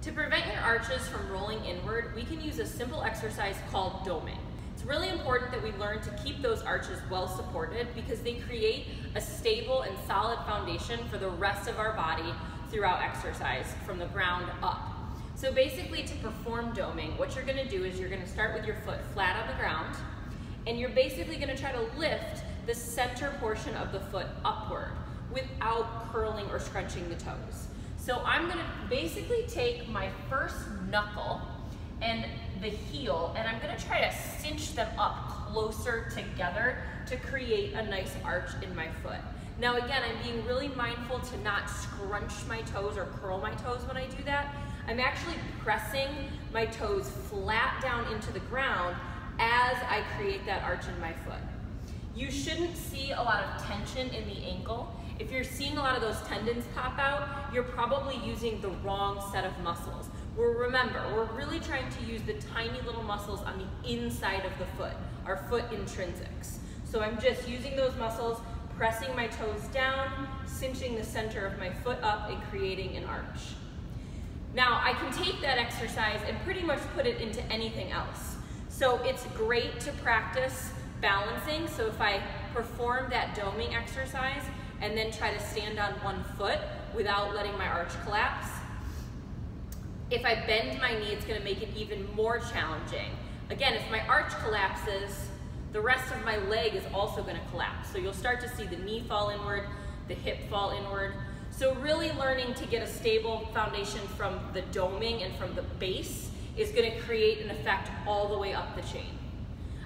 To prevent your arches from rolling inward, we can use a simple exercise called doming. It's really important that we learn to keep those arches well supported because they create a stable and solid foundation for the rest of our body throughout exercise from the ground up. So basically, to perform doming, what you're gonna do is you're gonna start with your foot flat on the ground, and you're basically gonna try to lift the center portion of the foot upward without curling or scrunching the toes. So I'm gonna basically take my first knuckle and the heel, and I'm gonna try to cinch them up closer together to create a nice arch in my foot. Now again, I'm being really mindful to not scrunch my toes or curl my toes when I do that. I'm actually pressing my toes flat down into the ground as I create that arch in my foot. You shouldn't see a lot of tension in the ankle. If you're seeing a lot of those tendons pop out, you're probably using the wrong set of muscles. Remember, we're really trying to use the tiny little muscles on the inside of the foot, our foot intrinsics. So I'm just using those muscles, pressing my toes down, cinching the center of my foot up, and creating an arch. Now, I can take that exercise and pretty much put it into anything else. So it's great to practice balancing. So if I perform that doming exercise and then try to stand on one foot without letting my arch collapse, if I bend my knee, it's gonna make it even more challenging. Again, if my arch collapses, the rest of my leg is also gonna collapse. So you'll start to see the knee fall inward, the hip fall inward. So really learning to get a stable foundation from the doming and from the base is gonna create an effect all the way up the chain.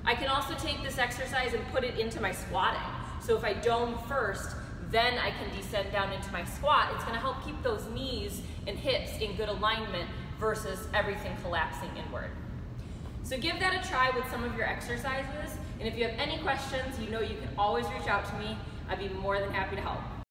I can also take this exercise and put it into my squatting. So if I dome first, then I can descend down into my squat. It's gonna help keep those knees and hips in good alignment versus everything collapsing inward. So give that a try with some of your exercises. And if you have any questions, you know you can always reach out to me. I'd be more than happy to help.